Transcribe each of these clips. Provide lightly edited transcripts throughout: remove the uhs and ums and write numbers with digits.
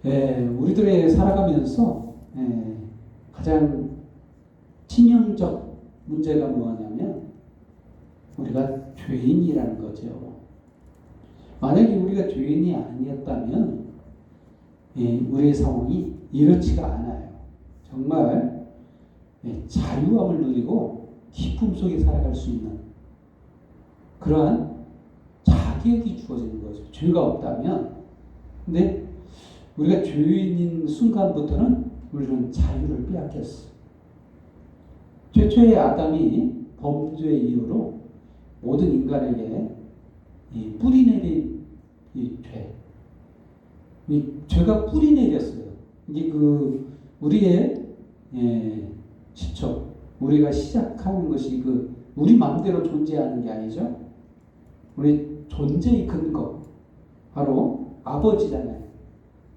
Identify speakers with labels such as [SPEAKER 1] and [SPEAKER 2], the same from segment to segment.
[SPEAKER 1] 우리들의 살아가면서 가장 치명적 문제가 뭐냐면 우리가 죄인이라는 거죠. 만약에 우리가 죄인이 아니었다면 우리의 상황이 이렇지가 않아요. 정말 자유함을 누리고 기쁨 속에 살아갈 수 있는 그러한 자격이 주어지는 거죠. 죄가 없다면. 근데 우리가 죄인인 순간부터는 우리는 자유를 빼앗겼어. 최초의 아담이 범죄 이후로 모든 인간에게 뿌리 내린 이 죄, 이 죄가 뿌리 내렸어요. 이게 우리의 시초, 우리가 시작하는 것이 우리 마음대로 존재하는 게 아니죠. 우리 존재의 근거, 바로 아버지잖아요.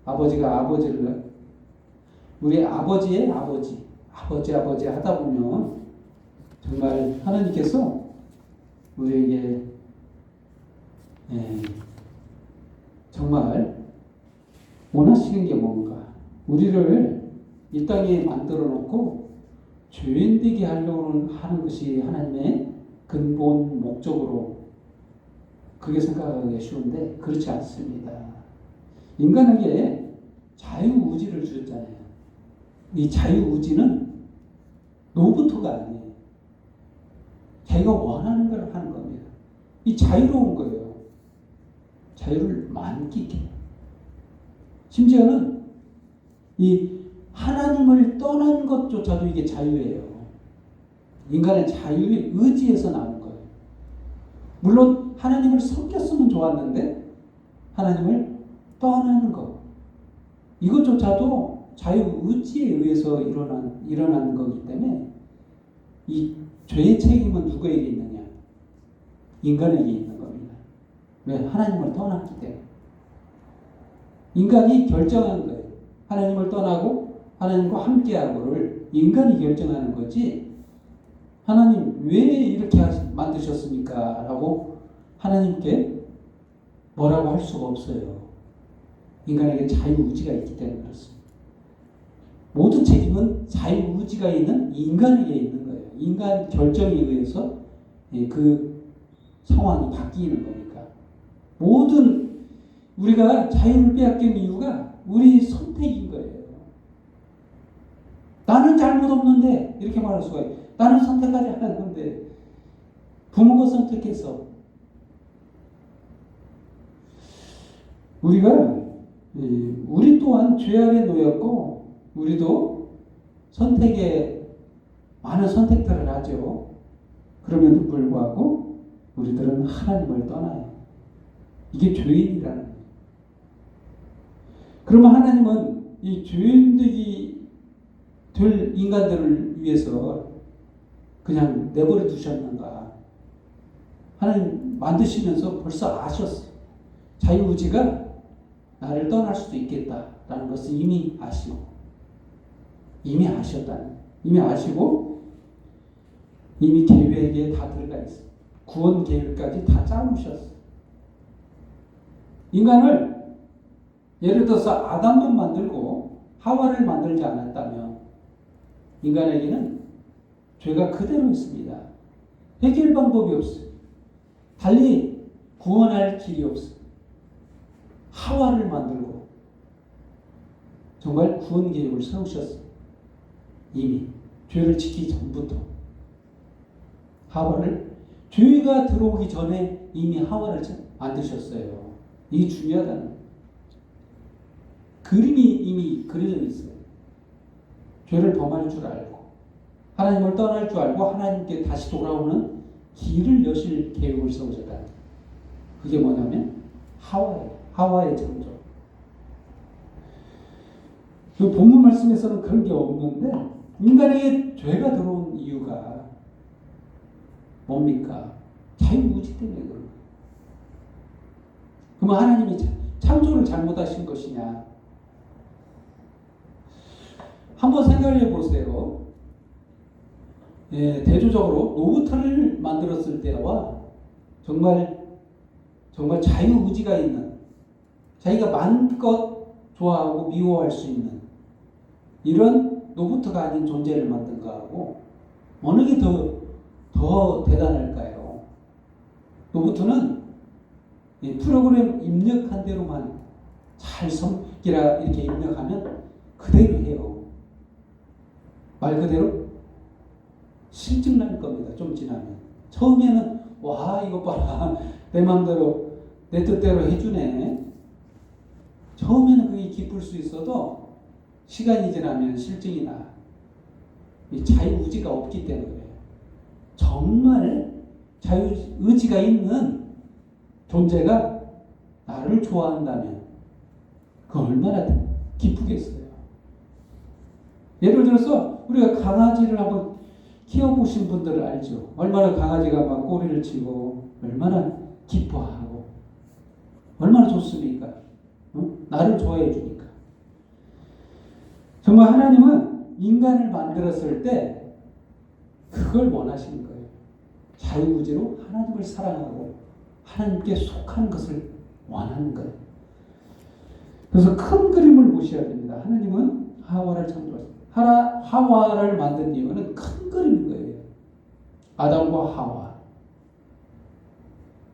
[SPEAKER 1] 아버지가 아버지를, 우리 아버지의 아버지 하다 보면 정말 하나님께서 우리에게 정말 원하시는 게 뭔가, 우리를 이 땅에 만들어 놓고 죄인 되게 하려고 하는 것이 하나님의 근본 목적으로 그렇게 생각하기가 쉬운데 그렇지 않습니다. 인간에게 자유의지를 주셨잖아요. 이 자유의지는 노부터가 아니에요. 자기가 원하는 걸 하는 겁니다. 이 자유로운 거예요. 자유를 만끽해요. 심지어는 이 하나님을 떠난 것조차도 이게 자유예요. 인간의 자유의 의지에서 나오는 거예요. 물론 하나님을 섬겼으면 좋았는데 하나님을 떠나는 것, 이것조차도 자유의지에 의해서 일어난 거기 때문에 이 죄의 책임은 누구에게 있느냐? 인간에게 있는 겁니다. 왜? 하나님을 떠났기 때문에. 인간이 결정한 거예요. 하나님을 떠나고 하나님과 함께하고를 인간이 결정하는 거지, 하나님 왜 이렇게 만드셨습니까? 라고 하나님께 뭐라고 할 수가 없어요. 인간에게 자유의지가 있기 때문에 그렇습니다. 모든 책임은 자유의지가 있는 인간에게 있는 거예요. 인간 결정에 의해서 그 상황이 바뀌는 거니까. 모든 우리가 자유를 빼앗긴 이유가 우리 선택인 거예요. 나는 잘못 없는데 이렇게 말할 수가 있어요. 나는 선택하지 않았는데 부모가 선택해서. 우리 또한 죄 아래 놓였고 우리도 많은 선택들을 하죠. 그럼에도 불구하고 우리들은 하나님을 떠나요. 이게 죄인이라는 거예요. 그러면 하나님은 이 죄인되기 될 인간들을 위해서 그냥 내버려 두셨는가? 하나님 만드시면서 벌써 아셨어요. 자유의지가 나를 떠날 수도 있겠다라는 것을 이미 아시고 이미 계획에 다 들어가 있어요. 구원 계획까지 다 짜놓으셨어요. 인간을 예를 들어서 아담만 만들고 하와를 만들지 않았다면 인간에게는 죄가 그대로 있습니다. 해결 방법이 없어요. 달리 구원할 길이 없어요. 하와를 만들고 정말 구원 계획을 세우셨어요. 이미 죄를 짓기 전부터 죄가 들어오기 전에 이미 하와를 만드셨어요. 이게 중요하다는 거예요. 그림이 이미 그려져 있어요. 죄를 범할 줄 알고 하나님을 떠날 줄 알고 하나님께 다시 돌아오는 길을 여실 계획을 세우셨다. 그게 뭐냐면 하와의 창조. 그 본문 말씀에서는 그런 게 없는데 인간에게 죄가 들어온 이유가 뭡니까? 자유의지 때문에 그런 거예요. 그러면 하나님이 창조를 잘못하신 것이냐? 한번 생각해 보세요. 대조적으로 로봇을 만들었을 때와 정말 자유의지가 있는, 자기가 마음껏 좋아하고 미워할 수 있는 이런 로봇가 아닌 존재를 만든 거하고 어느 게 더 대단할까요? 로봇은 이 프로그램 입력한 대로만 잘 성기라 이렇게 입력하면 그대로 해요. 말 그대로 실증 날 겁니다. 좀 지나면. 처음에는 와 이거 봐라 내 마음대로 내 뜻대로 해주네. 처음에는 그게 기쁠 수 있어도 시간이 지나면 실증이 나. 자유의지가 없기 때문에. 정말 자유의지가 있는 존재가 나를 좋아한다면 그 얼마나 기쁘겠어요. 예를 들어서 우리가 강아지를 한번 키워보신 분들은 알죠. 얼마나 강아지가 막 꼬리를 치고 얼마나 기뻐하고 얼마나 좋습니까? 나를 좋아해 주니까. 정말 하나님은 인간을 만들었을 때 그걸 원하시는 거예요. 자유의지로 하나님을 사랑하고 하나님께 속한 것을 원하는 거예요. 그래서 큰 그림을 보셔야 됩니다. 하나님은 하와를 창조하셨어요. 하와를 만든 이유는 큰 그림인 거예요. 아담과 하와.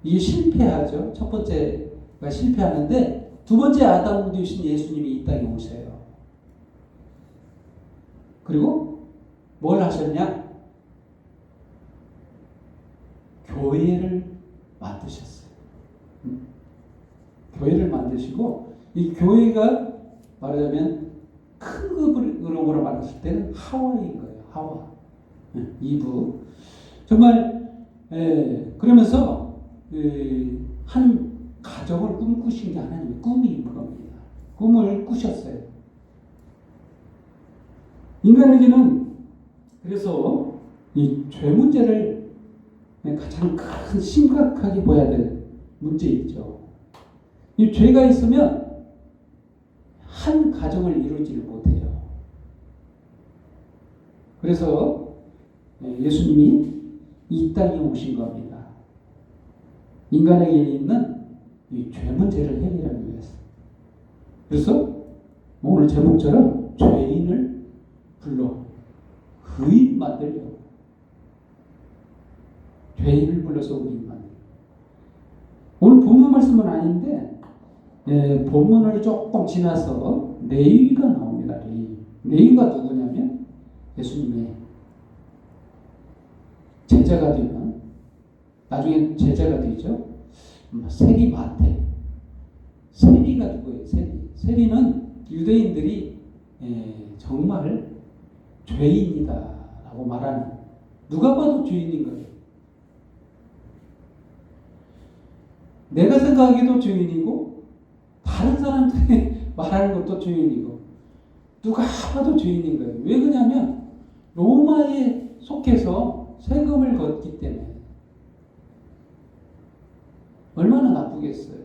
[SPEAKER 1] 이게 실패하죠. 첫 번째가 실패하는데 두 번째 아담 되신 예수님이 이 땅에 오세요. 그리고 뭘 하셨냐? 교회를 만드셨어요. 교회를 만드시고 이 교회가 말하자면 큰 그룹으로 말했을 때는 하와인 거예요. 하와. 이브. 정말 그러면서 한 가정을 꿈꾸신 게 하나님의 꿈인 겁니다. 꿈을 꾸셨어요. 인간에게는 그래서 이 죄 문제를 가장 큰 심각하게 봐야 될 문제이죠. 이 죄가 있으면 한 가정을 이루지를 못해요. 그래서 예수님이 이 땅에 오신 겁니다. 인간에게 있는 이 죄 문제를 해결하기 위해서. 그래서 오늘 제목처럼 죄인을 불러 의인 만들려고. 죄인을 불러서 의인 만들려고. 오늘 본문 말씀은 아닌데 본문을 조금 지나서 레위가 나옵니다. 레위가 누구냐면 예수님의 제자가 되는, 나중에 제자가 되죠. 세리 마태. 세리가 누구예요? 세리는 유대인들이 정말 죄인이다 라고 말하는, 누가 봐도 죄인인 거예요. 내가 생각하기도 죄인이고 다른 사람들이 말하는 것도 죄인이고 누가 봐도 죄인인 거예요. 왜 그러냐면 로마에 속해서 세금을 걷기 때문에. 얼마나 나쁘겠어요.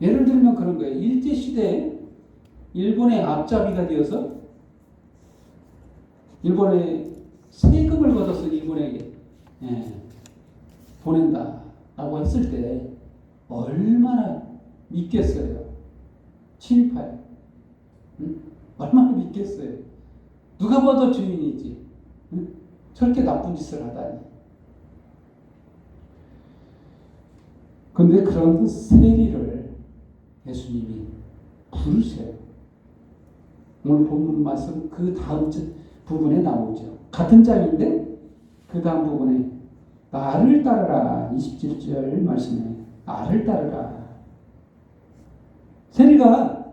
[SPEAKER 1] 예를 들면 그런 거예요. 일제시대에 일본의 앞잡이가 되어서 일본에 세금을 걷어서 일본에게 보낸다라고 했을 때 얼마나 믿겠어요. 친일파요. 얼마나 믿겠어요. 누가 봐도 죄인이지. 저렇게 나쁜 짓을 하다니. 그런데 그런 세리를 예수님이 부르세요. 오늘 본문 말씀 그 다음 부분에 나오죠. 같은 장인데 그 다음 부분에 나를 따르라. 27절 말씀에 나를 따르라. 세리가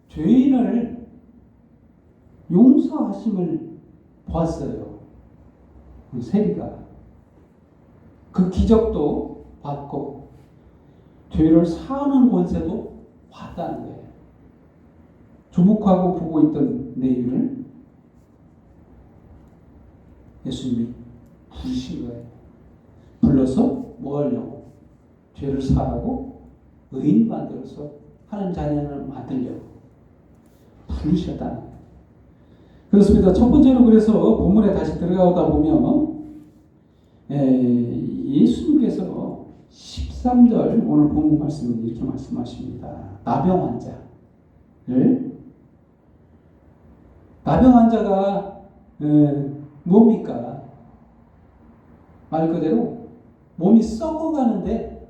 [SPEAKER 1] 죄인을 용서하심을 보았어요. 세리가 그 기적도 봤고 죄를 사하는 권세도 봤다는 거예요. 주목하고 보고 있던 내용을 예수님이 부르신 거예요. 불러서 뭐 하려고? 죄를 사하고 의인 만들어서 하나님 자녀를 만들려고 부르셨다는 거예요. 그렇습니다. 첫 번째로 그래서 본문에 다시 들어가다 보면 예수님께서 13절 오늘 본문 말씀은 이렇게 말씀하십니다. 나병 환자. 나병 환자가 뭡니까? 말 그대로 몸이 썩어가는데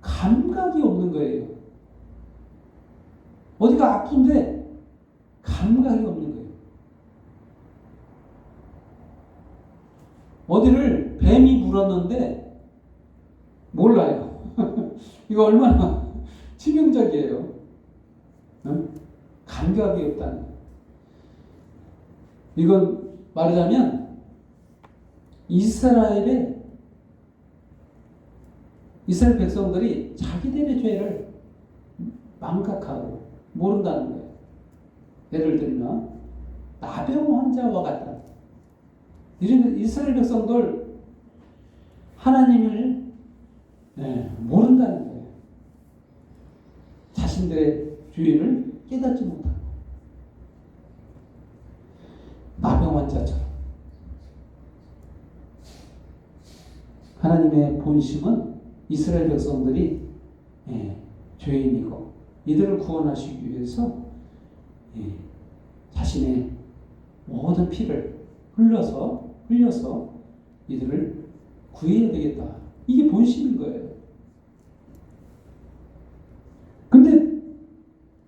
[SPEAKER 1] 감각이 없는 거예요. 어디가 아픈데 감각이 없는 거예요. 어디를 뱀이 물었는데 몰라요. 이거 얼마나 치명적이에요. 감각이 없다는 거예요. 이건 말하자면 이스라엘 백성들이 자기들의 죄를 망각하고 모른다는 거예요. 예를 들면 나병 환자와 같다. 이런 이스라엘 백성들 하나님을 모른다는 거예요. 자신들의 죄를 깨닫지 못하고 나병 환자처럼. 하나님의 본심은 이스라엘 백성들이 죄인이고 이들을 구원하시기 위해서 자신의 모든 피를 흘려서 이들을 구해야 되겠다. 이게 본심인 거예요. 근데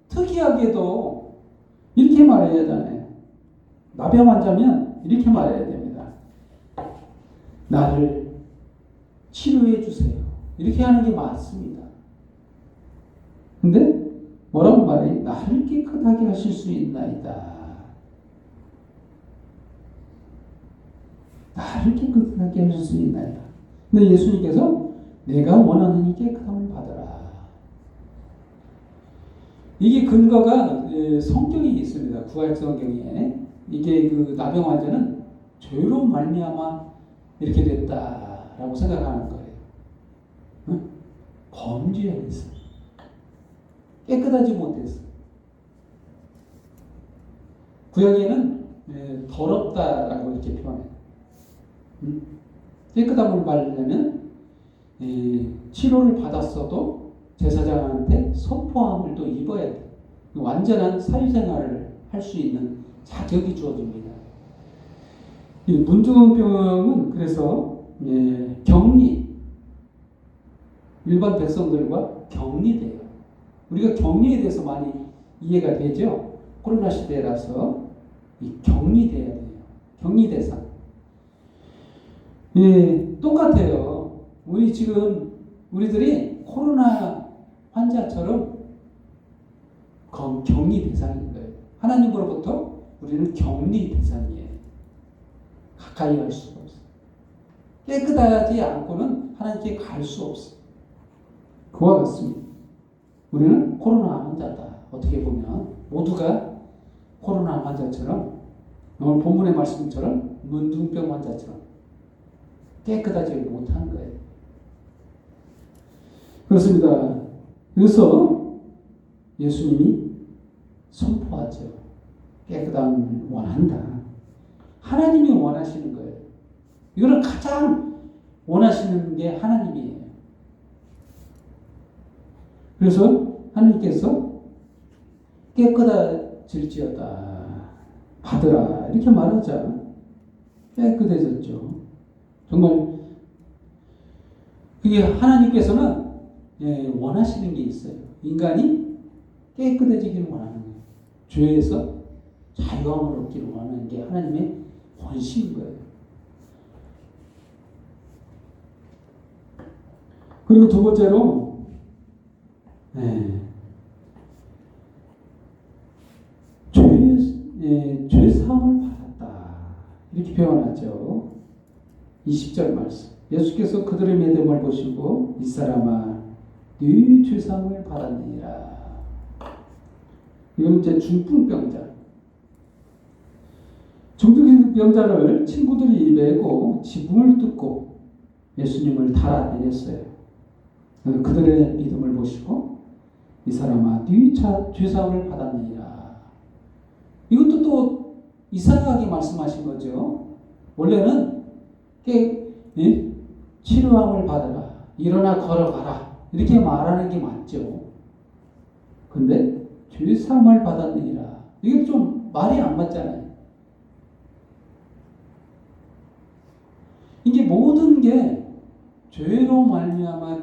[SPEAKER 1] 특이하게도 이렇게 말해야 하잖아요. 나병 환자면 이렇게 말해야 됩니다. 나를 치료해 주세요. 이렇게 하는 게 맞습니다. 근데 뭐라고 말해? 나를 깨끗하게 하실 수 있나이다. 나를 깨끗하게 하실 수 있나이다. 근데 예수님께서 내가 원하는 이 깨끗함을 받아라. 이게 근거가 성경에 있습니다. 구약 성경에. 이게 그 나병 환자는 죄로 말미암아 이렇게 됐다라고 생각하는 거예요. 응? 범죄했어. 깨끗하지 못했어. 구약에는 더럽다라고 이렇게 표현해요. 깨끗함을 받으려면 치료를 받았어도 제사장한테 선포함을 또 입어야 돼요. 완전한 사회생활을 할 수 있는 자격이 주어집니다. 이 문둥병은 그래서 격리, 일반 백성들과 격리돼요. 우리가 격리에 대해서 많이 이해가 되죠. 코로나 시대라서 격리돼야 돼요. 격리 대상. 똑같아요. 우리들이 코로나 환자처럼 격리 대상인 거예요. 하나님으로부터 우리는 격리 대상이에요. 가까이 갈 수가 없어요. 깨끗하지 않고는 하나님께 갈 수 없어요. 그와 같습니다. 우리는 코로나 환자다. 어떻게 보면 모두가 코로나 환자처럼 오늘 본문의 말씀처럼 문둥병 환자처럼 깨끗하지 못한 거예요. 그렇습니다. 그래서 예수님이 선포하죠. 깨끗함을 원한다. 하나님이 원하시는 거예요. 이거는 가장 원하시는 게 하나님이에요. 그래서 하나님께서 깨끗해질지어다. 받으라. 이렇게 말하자. 깨끗해졌죠. 정말 그게 하나님께서는 원하시는 게 있어요. 인간이 깨끗해지기를 원하는 거예요. 죄에서 자유함을 얻기를 원하는 게 하나님의 원심인 거예요. 그리고 두 번째로 죄사함을 받았다. 이렇게 표현하죠. 20절 말씀. 예수께서 그들의 믿음을 보시고 이 사람아 네 죄사함을 받았느니라. 이건 이제 중풍병자. 중풍병자를 친구들이 메고 지붕을 뜯고 예수님을 달아내렸어요. 그들의 믿음을 보시고 이 사람아 네 죄사함을 받았느니라. 이것도 또 이상하게 말씀하신 거죠. 원래는 치료함을 받아라. 일어나 걸어가라. 이렇게 말하는 게 맞죠. 근데 죄 사함을 받았느니라. 이게 좀 말이 안 맞잖아요. 이게 모든 게 죄로 말미암아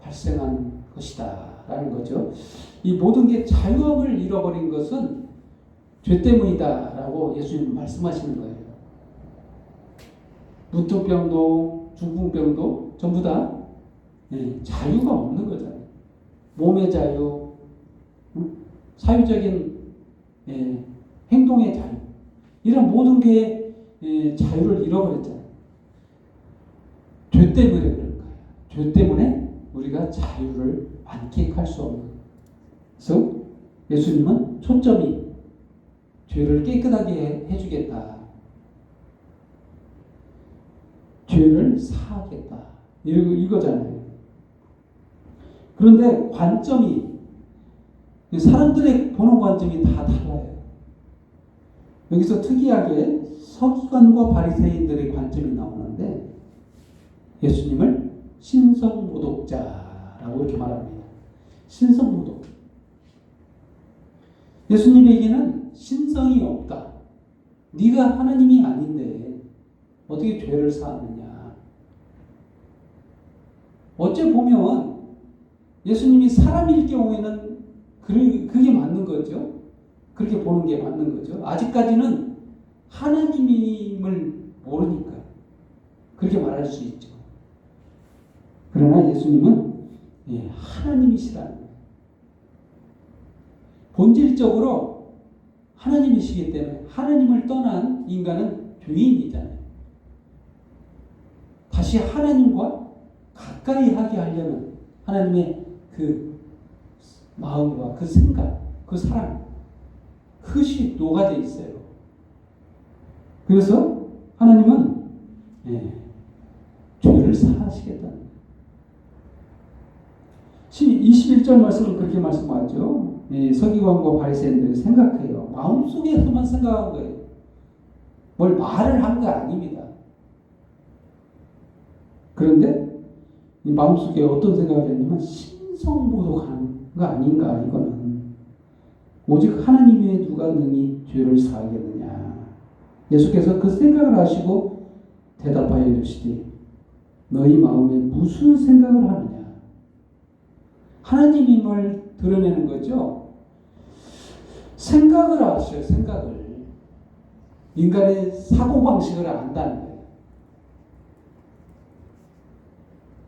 [SPEAKER 1] 발생한 것이다라는 거죠. 이 모든 게 자유함을 잃어버린 것은 죄 때문이다라고 예수님 말씀하시는 거예요. 무통병도 중풍병도 전부 다 자유가 없는 거잖아요. 몸의 자유, 사유적인 행동의 자유, 이런 모든 게 자유를 잃어버렸잖아요. 죄 때문에 그런 거예요. 죄 때문에 우리가 자유를 만끽할 수 없는. 그래서 예수님은 초점이 죄를 깨끗하게 해주겠다. 죄를 사하겠다. 이거잖아요. 그런데 관점이, 사람들의 보는 관점이 다 달라요. 여기서 특이하게 서기관과 바리새인들의 관점이 나오는데 예수님을 신성모독자라고 이렇게 말합니다. 신성모독. 예수님에게는 신성이 없다. 네가 하나님이 아닌데 어떻게 죄를 사느냐. 어째 보면 예수님이 사람일 경우에는 그게 맞는 거죠. 그렇게 보는 게 맞는 거죠. 아직까지는 하나님임을 모르니까 그렇게 말할 수 있죠. 그러나 예수님은 하나님이시라는 거예요. 본질적으로 하나님이시기 때문에 하나님을 떠난 인간은 죄인이잖아요. 다시 하나님과 가까이 하게 하려는 하나님의 그 마음과 그 생각, 그 사랑, 그것이 녹아져 있어요. 그래서 하나님은 죄를 사하시겠다는 거예요. 21절 말씀은 그렇게 말씀하죠. 서기관과 바리새인들이 생각해요. 마음속에서만 생각한 거예요. 뭘 말을 한 거 아닙니다. 그런데 이 마음속에 어떤 생각을 했냐면 신성모독하는 거 아닌가. 이거는 오직 하나님 외에 누가 능히 죄를 사하겠느냐. 예수께서 그 생각을 하시고 대답하여 이르시되 너희 마음에 무슨 생각을 하느냐. 하나님임을 드러내는 거죠. 생각을 하셔요. 생각을. 인간의 사고방식을 안다는 거예요.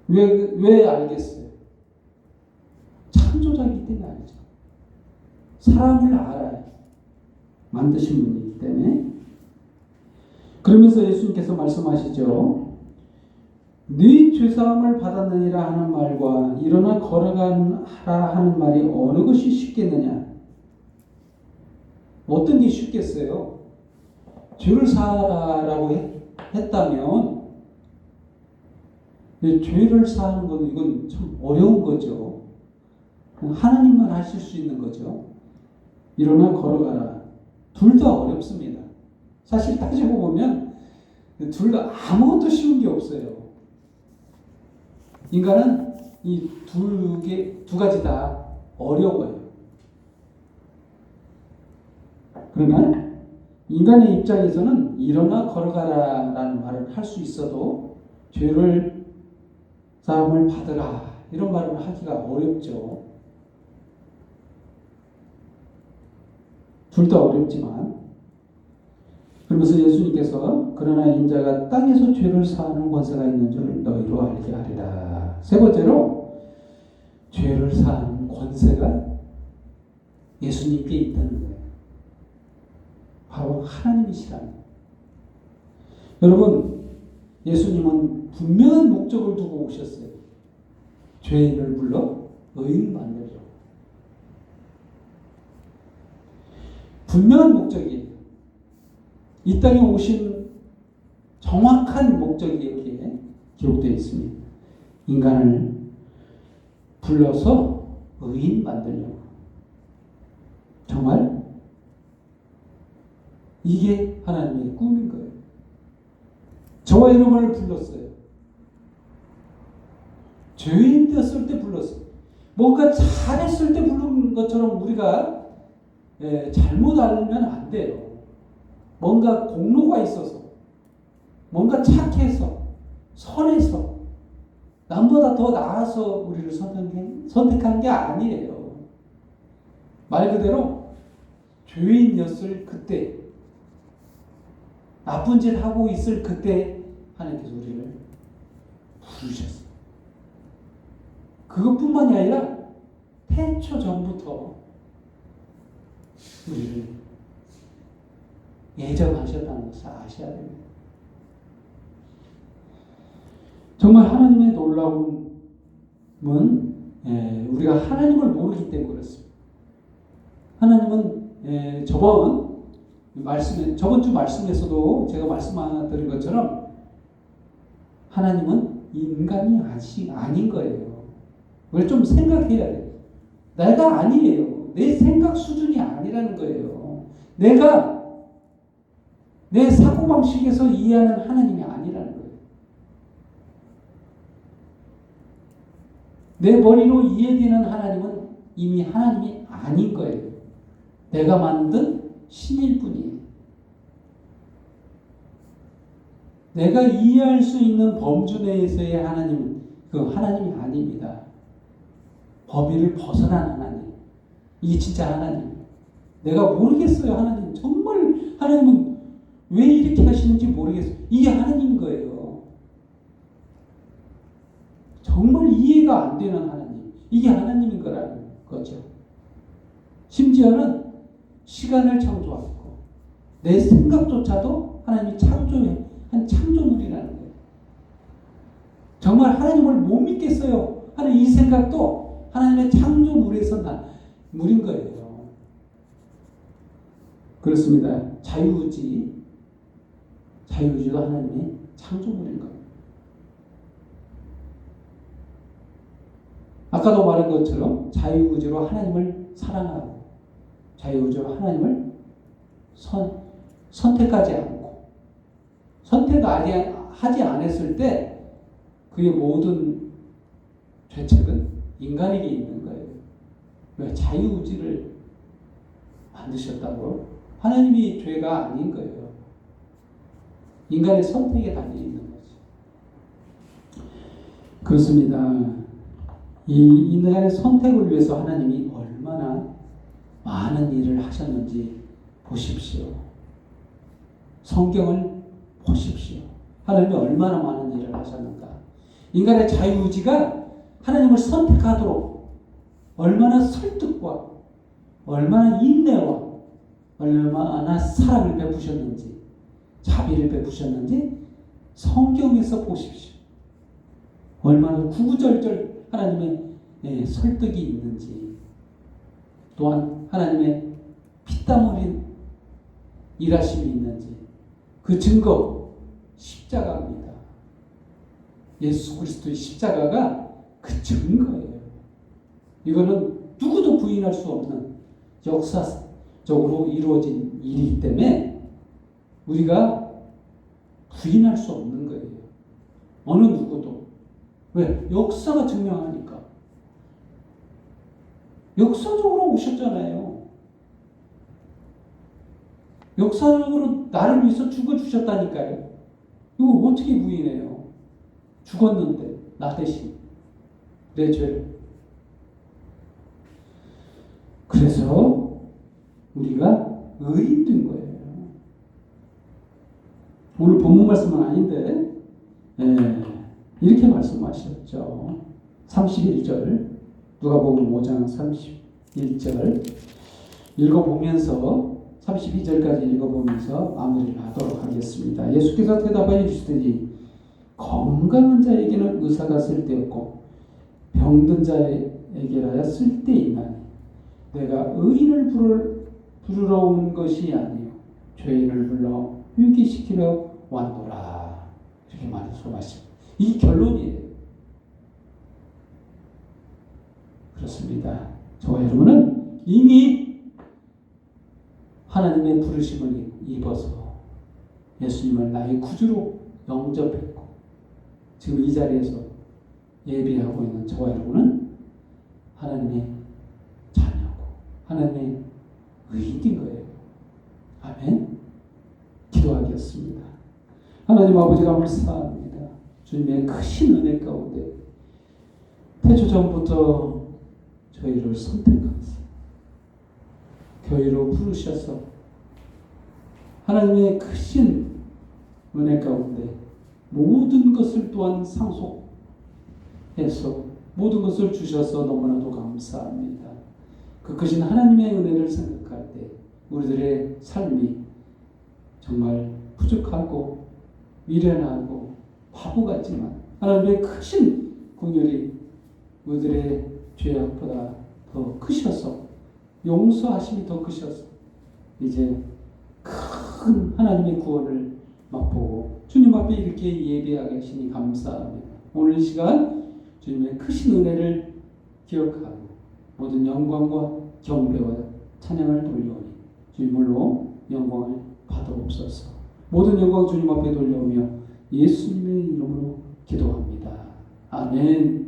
[SPEAKER 1] 왜 알겠어요? 창조자이기 때문에 알죠. 사람을 알아요. 만드신 분이기 때문에. 그러면서 예수님께서 말씀하시죠. 네 죄사함을 받았느니라 하는 말과 일어나 걸어가라 하는 말이 어느 것이 쉽겠느냐? 어떤 게 쉽겠어요? 죄를 사하라고 했다면 죄를 사하는 건 이건 참 어려운 거죠. 하나님만 하실 수 있는 거죠. 일어나 걸어가라. 둘 다 어렵습니다. 사실 따지고 보면 둘 다 아무것도 쉬운 게 없어요. 인간은 이 두 가지 다 어려워요. 그러나 인간의 입장에서는 일어나 걸어가라라는 말을 할 수 있어도 죄를 사함을 받으라 이런 말을 하기가 어렵죠. 둘 다 어렵지만 그러면서 예수님께서 그러나 인자가 땅에서 죄를 사하는 권세가 있는 줄 너희로 알게 하리라. 세 번째로 죄를 사하는 권세가 예수님께 있다는 거예요. 바로 하나님이시라는 거예요. 여러분 예수님은 분명한 목적을 두고 오셨어요. 죄인을 불러 의인 만들려고. 분명한 목적이에요. 이 땅에 오신 정확한 목적이 여기에 기록되어 있습니다. 인간을 불러서 의인 만들려고. 정말 이게 하나님의 꿈인 거예요. 저와 여러분을 불렀어요. 죄인 되었을 때 불렀어요. 뭔가 잘했을 때 부른 것처럼 우리가 잘못 알면 안 돼요. 뭔가 공로가 있어서, 뭔가 착해서, 선해서, 남보다 더 나아서 우리를 선택한 게 아니에요. 말 그대로 죄인이었을 그때, 나쁜 짓 하고 있을 그때 하나님께서 우리를 부르셨어요. 그것뿐만이 아니라 태초 전부터 우리를 예정하셨다는 것을 아셔야 됩니다. 정말 하나님의 놀라움은 우리가 하나님을 모르기 때문에 그렇습니다. 하나님은 저번 주 말씀에서도 제가 말씀드린 것처럼 하나님은 인간이 아닌 거예요. 그걸 좀 생각해야 돼요. 내가 아니에요. 내 생각 수준이 아니라는 거예요. 내가 내 사고방식에서 이해하는 하나님이 아니라는 거예요. 내 머리로 이해되는 하나님은 이미 하나님이 아닌 거예요. 내가 만든 신일 뿐이에요. 내가 이해할 수 있는 범주 내에서의 하나님은 그 하나님이 아닙니다. 범위를 벗어난 하나님. 이게 진짜 하나님. 내가 모르겠어요, 하나님. 정말 하나님은 왜 이렇게 하시는지 모르겠어요. 이게 하나님인 거예요. 정말 이해가 안 되는 하나님. 이게 하나님인 거라는 거죠. 심지어는 시간을 창조하고 내 생각조차도 하나님이 창조한 창조물이라는 거예요. 정말 하나님을 못 믿겠어요 하는 이 생각도 하나님의 창조물에서 난 물인 거예요. 그렇습니다. 자유의지도 하나님의 창조물인 거예요. 아까도 말한 것처럼 자유의지로 하나님을 사랑하고 자유의지로 하나님을 선택하지 않고 선택하지 않았을 때 그의 모든 죄책은 인간에게 있는 거예요. 왜 자유의지를 만드셨다고? 하나님이 죄가 아닌 거예요. 인간의 선택에 달려있는 거죠. 그렇습니다. 이 인간의 선택을 위해서 하나님이 얼마나 많은 일을 하셨는지 보십시오. 성경을 보십시오. 하나님이 얼마나 많은 일을 하셨는가. 인간의 자유의지가 하나님을 선택하도록 얼마나 설득과 얼마나 인내와 얼마나 사랑을 베푸셨는지 자비를 베푸셨는지 성경에서 보십시오. 얼마나 구구절절 하나님의 설득이 있는지 또한 하나님의 피땀 흘린 일하심이 있는지 그 증거 십자가입니다. 예수 그리스도의 십자가가 그 증거예요. 이거는 누구도 부인할 수 없는 역사적으로 이루어진 일이기 때문에 우리가 부인할 수 없는 거예요. 어느 누구도. 왜? 역사가 증명하니까. 역사적으로 오셨잖아요. 역사적으로 나를 위해서 죽어주셨다니까요. 이거 어떻게 부인해요? 죽었는데 나 대신 내 죄를. 그래서 우리가 의인된 거예요. 오늘 본문 말씀은 아닌데 이렇게 말씀하셨죠. 31절 누가복음 5장 31절 읽어보면서 32절까지 읽어보면서 마무리를 하도록 하겠습니다. 예수께서 대답하여 주시더니 건강한 자에게는 의사가 쓸데없고 병든 자에게라야 쓸데있나니 내가 의인을 부르러 온 것이 아니요 죄인을 불러 회개시키려 왔노라. 이렇게 말씀하십니다. 이 결론이에요. 그렇습니다. 저와 여러분은 이미 하나님의 부르심을 입어서 예수님을 나의 구주로 영접했고 지금 이 자리에서 예배하고 있는 저와 여러분은 하나님의 자녀고 하나님의 의인인 거예요. 아멘. 기도하겠습니다. 하나님 아버지 감사합니다. 주님의 크신 은혜 가운데 태초전부터 저희를 선택하셔서 교회로 부르셔서 하나님의 크신 은혜 가운데 모든 것을 또한 상속해서 모든 것을 주셔서 너무나도 감사합니다. 그 크신 하나님의 은혜를 생각할 때 우리들의 삶이 정말 부족하고 미련하고 바보 같지만 하나님의 크신 긍휼이 우리들의 죄악보다 더 크셔서 용서하심이 더 크셔서 이제 큰 하나님의 구원을 맛보고 주님 앞에 이렇게 예배하게 하시니 감사합니다. 오늘 이 시간 주님의 크신 은혜를 기억하고 모든 영광과 경배와 찬양을 돌려오니 주님으로 영광을 받아옵소서. 모든 영광 주님 앞에 돌려오며 예수님의 이름으로 기도합니다. 아멘.